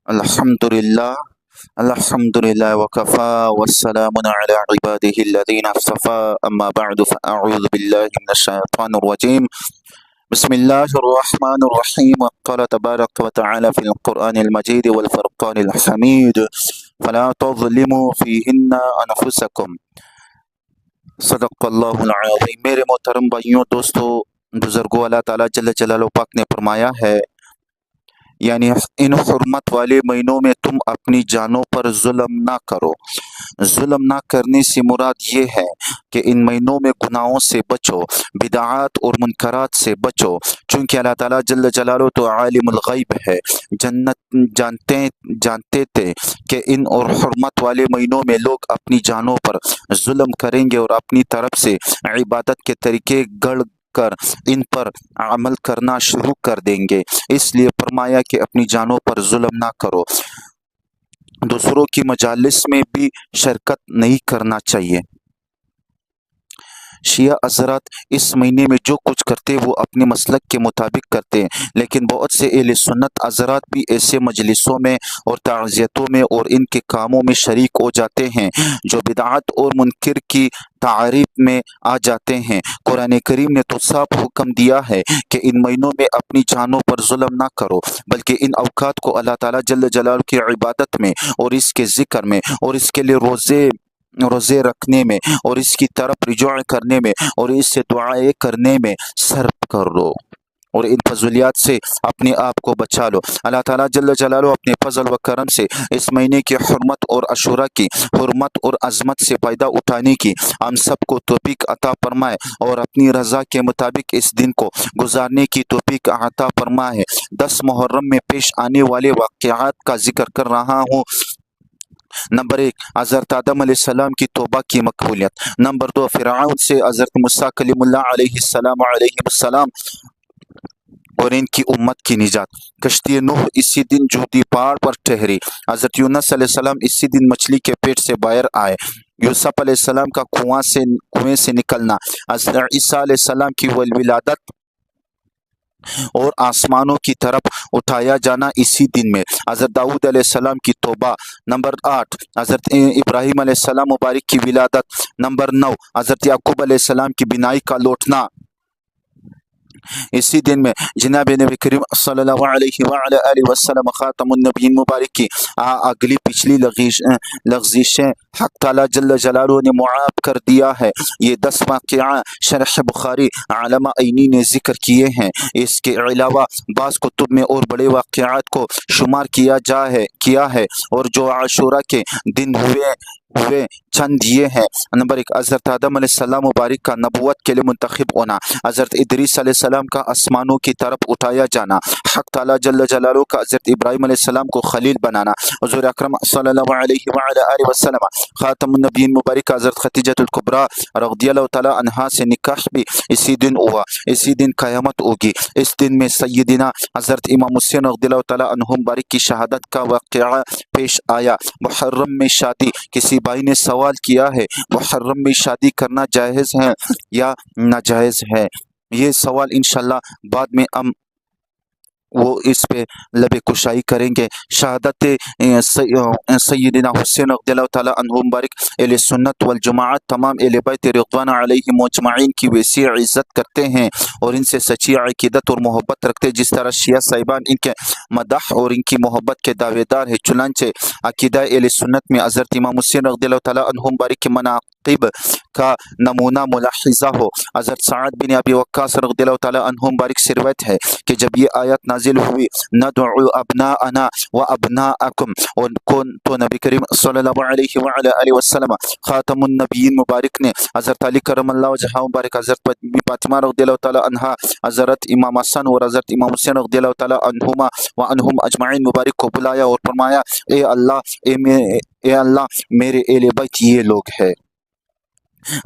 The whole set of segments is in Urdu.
الحمدللہ الحمدللہ وکفا والسلام علی عباده الذین اصطفى اما بعد فاعوذ باللہ من الشیطان الرجیم بسم اللہ الرحمن الرحیم قال تبارک وتعالی فی القرآن المجید والفرقان الحمید فلا تظلموا فیہن انفسکم صدق اللہ العظیم۔ میرے محترم بھائیوں، دوستو، بزرگوں، اللہ تعالیٰ جل جلالہ پاک نے فرمایا ہے، یعنی ان حرمت والے مہینوں میں تم اپنی جانوں پر ظلم نہ کرو۔ ظلم نہ کرنے سے مراد یہ ہے کہ ان مہینوں میں گناہوں سے بچو، بدعات اور منکرات سے بچو، چونکہ اللہ تعالیٰ جل جلالہ تو عالم الغیب ہے، جنت جانتے تھے کہ ان اور حرمت والے مہینوں میں لوگ اپنی جانوں پر ظلم کریں گے اور اپنی طرف سے عبادت کے طریقے گڑھ کر ان پر عمل کرنا شروع کر دیں گے۔ اس لیے فرمایا کہ اپنی جانوں پر ظلم نہ کرو۔ دوسروں کی مجالس میں بھی شرکت نہیں کرنا چاہیے۔ شیعہ حضرات اس مہینے میں جو کچھ کرتے وہ اپنے مسلک کے مطابق کرتے ہیں، لیکن بہت سے اہل سنت حضرات بھی ایسے مجلسوں میں اور تعزیتوں میں اور ان کے کاموں میں شریک ہو جاتے ہیں جو بدعات اور منکر کی تعریف میں آ جاتے ہیں۔ قرآن کریم نے تو صاف حکم دیا ہے کہ ان مہینوں میں اپنی جانوں پر ظلم نہ کرو، بلکہ ان اوقات کو اللہ تعالیٰ جل جلالہ کی عبادت میں اور اس کے ذکر میں اور اس کے لیے روزے رکھنے میں اور اس کی طرف رجوع کرنے میں اور اس سے دعائیں کرنے میں صرف کر لو اور ان فضولیات سے اپنے آپ کو بچا لو۔ اللہ تعالیٰ جل جلالہ اپنے فضل و کرم سے اس مہینے کی حرمت اور عاشوراء کی حرمت اور عظمت سے فائدہ اٹھانے کی ہم سب کو توفیق عطا فرمائے اور اپنی رضا کے مطابق اس دن کو گزارنے کی توفیق عطا فرمائے۔ 10 محرم میں پیش آنے والے واقعات کا ذکر کر رہا ہوں۔ نمبر 1، حضرت آدم علیہ السلام کی توبہ کی مقبولیت۔ نمبر 2، فرعون سے حضرت موسیٰ کلیم اللہ علیہ السلام اور ان کی امت کی نجات۔ کشتی نوح اسی دن جودی پہاڑ پر ٹھہری۔ حضرت یونس علیہ السلام اسی دن مچھلی کے پیٹ سے باہر آئے۔ یوسف علیہ السلام کا کنویں سے نکلنا۔ حضرت عیسیٰ علیہ السلام کی ولادت اور آسمانوں کی طرف اٹھایا جانا اسی دن میں۔ حضرت داؤد علیہ السلام کی توبہ۔ نمبر 8، حضرت ابراہیم علیہ السلام مبارک کی ولادت۔ نمبر 9، حضرت یعقوب علیہ السلام کی بینائی کا لوٹنا اسی دن میں۔ جناب نبی کریم صلی اللہ علیہ وآلہ وسلم خاتم النبیین مبارک کی اگلی پچھلی لغزشیں حق تعالیٰ جل جلالہ نے معاف کر دیا ہے۔ یہ 10 واقعہ شرح بخاری علامہ عینی نے ذکر کیے ہیں۔ اس کے علاوہ بعض کتب میں اور بڑے واقعات کو شمار کیا ہے اور جو عاشوراء کے دن ہوئے چند یہ ہیں۔ نمبر 1، حضرت آدم علیہ السلام مبارک کا نبوت کے لیے منتخب ہونا۔ حضرت ادریس علیہ السلام کا آسمانوں کی طرف اٹھایا جانا۔ حق تعالیٰ جل جلالہ کا حضرت ابراہیم علیہ السلام کو خلیل بنانا۔ حضور اکرم صلی اللہ علیہ وآلہ وسلم خاتم النبیین مبارک کا حضرت خدیجہ الکبریٰ رضی اللہ تعالیٰ عنہا سے نکاح بھی اسی دن ہوا۔ اسی دن قیامت ہوگی۔ اس دن میں سیدنا حضرت امام حسین رضی اللہ تعالیٰ عنہ مبارک کی شہادت کا واقعہ پیش آیا۔ محرم میں شادی۔ کسی بھائی نے سوال کیا ہے، محرم میں شادی کرنا جائز ہے یا ناجائز ہے؟ یہ سوال انشاءاللہ بعد میں ہم وہ اس پہ لب کشائی کریں گے۔ شہادت سیدنا حسین رضی اللہ تعالیٰ عنہ مبارک اہل سنت والجماعت تمام اہل بیت رضوان علیہم اجمعین کی وسیع عزت کرتے ہیں اور ان سے سچی عقیدت اور محبت رکھتے ہیں، جس طرح شیعہ صاحبان ان کے مدح اور ان کی محبت کے دعوے دار ہیں۔ چنانچہ عقیدہ اہل سنت میں حضرت امام حسین رضی اللہ تعالیٰ عنہ مبارک کے مناقب کا نمونہ ملاحظہ ہو۔ حضرت سعد بن ابی وقاص رضی اللہ تعالیٰ عنہ مبارک سے روایت ہے کہ جب یہ آیت نازل ہوئی، ندعو ابناءنا و ابناءکم، اور تو نبی کریم صلی اللہ علیہ وآلہ وسلم خاتم النبیین مبارک نے حضرت علی کرم اللہ وجہہ مبارک، حضرت بی فاطمہ رضی اللہ تعالیٰ عنہا، حضرت امام حسن اور حضرت امام حسین رضی اللہ تعالیٰ عنہما و عنہم اجمعین مبارک کو بلایا اور فرمایا، اے اللہ میرے اہل بیت یہ لوگ ہیں۔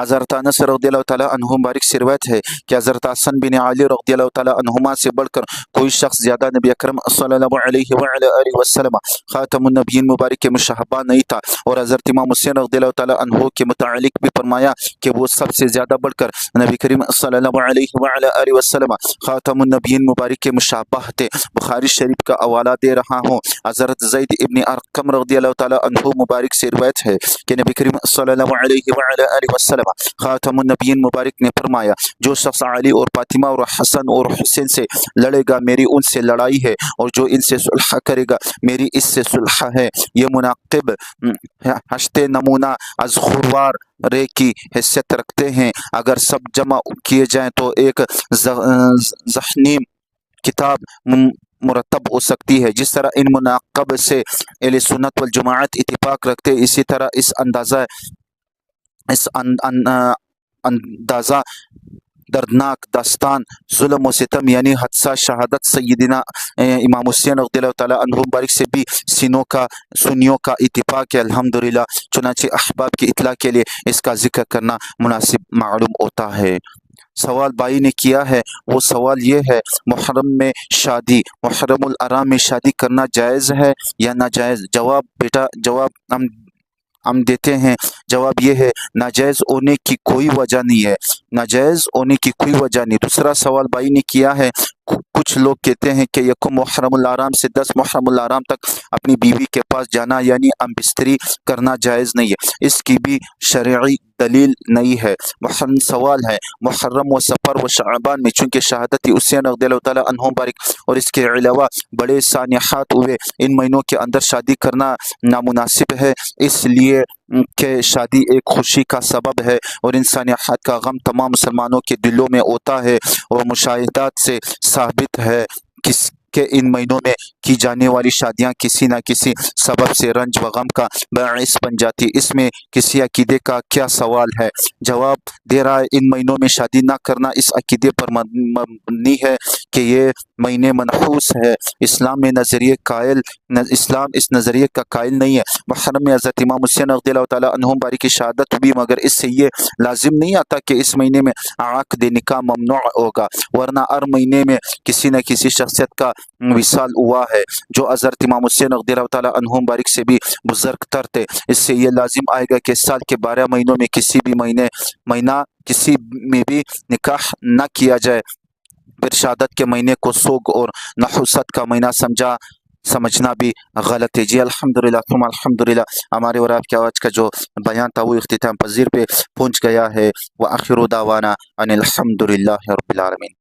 حضرت انس رضی اللہ تعالیٰ عنہ مبارک سے روایت ہے کہ حضرت حسن بن علی رضی اللہ تعالیٰ عنہما سے بڑھ کر کوئی شخص زیادہ نبی اکرم صلی اللہ علیہ وعلی آلہ وسلم خاتم النبیین مبارک کے مشابہ نہیں تھا، اور حضرت امام حسین رضی اللہ تعالیٰ عنہ کے متعلق بھی فرمایا کہ وہ سب سے زیادہ بڑھ کر نبی کریم صلی اللہ علیہ وعلی آلہ وسلم خاتم النبیین مبارک کے مشابہ تھے۔ بخاری شریف کا حوالہ دے رہا ہوں۔ حضرت زید ابن ارقم رضی اللہ تعالیٰ عنہ مبارک سے روایت ہے کہ نبی کریم صلی اللہ علیہ وعلی آلہ وسلم خاتم النبیین مبارک نے فرمایا، جو شخص علی اور فاطمہ اور حسن اور حسین سے لڑے گا میری ان سے لڑائی ہے، اور جو ان سے صلح کرے گا میری اس سے صلح ہے۔ یہ مناقب ہشتے نمونہ از خوروار رے کی حیثیت رکھتے ہیں، اگر سب جمع کیے جائیں تو ایک ذہنی کتاب مرتب ہو سکتی ہے۔ جس طرح ان مناقب سے اہل سنت والجماعت اتفاق رکھتے، اسی طرح اس اندازہ دردناک داستان ظلم و ستم یعنی حادثہ شہادت سیدنا امام حسین رضی اللہ تعالیٰ عنہ مبارک سے بھی سنیوں کا اتفاق ہے الحمدللہ، چنانچہ احباب کی اطلاع کے لیے اس کا ذکر کرنا مناسب معلوم ہوتا ہے۔ سوال بھائی نے کیا ہے، وہ سوال یہ ہے، محرم الحرام میں شادی کرنا جائز ہے یا ناجائز؟ جواب ہم دیتے ہیں، جواب یہ ہے ناجائز ہونے کی کوئی وجہ نہیں ہے، ناجائز ہونے کی کوئی وجہ نہیں۔ دوسرا سوال بھائی نے کیا ہے، کچھ لوگ کہتے ہیں کہ یکم محرم الحرام سے 10 محرم الحرام تک اپنی بیوی کے پاس جانا یعنی ہم بستری کرنا جائز نہیں ہے، اس کی بھی شرعی دلیل نہیں ہے۔ سوال ہے، محرم و سفر و شعبان میں چونکہ شہادت حسین رضی اللہ تعالیٰ عنہ مبارک اور اس کے علاوہ بڑے سانحات ہوئے، ان مہینوں کے اندر شادی کرنا نامناسب ہے، اس لیے کہ شادی ایک خوشی کا سبب ہے اور ان سانحات کا غم تمام مسلمانوں کے دلوں میں ہوتا ہے، اور مشاہدات سے ثابت ہے کہ ان مہینوں میں کی جانے والی شادیاں کسی نہ کسی سبب سے رنج و غم کا باعث بن جاتی۔ اس میں کسی عقیدے کا کیا سوال ہے؟ جواب دے رہا ہے، ان مہینوں میں شادی نہ کرنا اس عقیدے پر مبنی ہے کہ یہ مہینے منحوس ہے۔ اسلام اس نظریے کا قائل نہیں ہے۔ محرم میں حضرت امام حسین رضی اللہ تعالیٰ عنہ مبارک کی شہادت بھی، مگر اس سے یہ لازم نہیں آتا کہ اس مہینے میں عقد نکاح ممنوع ہوگا، ورنہ ہر مہینے میں کسی نہ کسی شخصیت کا وصال ہوا ہے جو حضرت امام حسین رضی اللہ تعالیٰ عنہ مبارک سے بھی بزرگ تر تھے۔ اس سے یہ لازم آئے گا کہ سال کے 12 مہینوں میں کسی میں بھی نکاح نہ کیا جائے، پھر شہادت کے مہینے کو سوگ اور نحوست کا مہینہ سمجھنا بھی غلط ہے۔ جی الحمدللہ ثم الحمدللہ، ہمارے اور آپ کے آج کا جو بیان تھا وہ اختتام پذیر پہ پہنچ گیا ہے۔ وآخر دعوانا ان الحمدللہ رب العالمین۔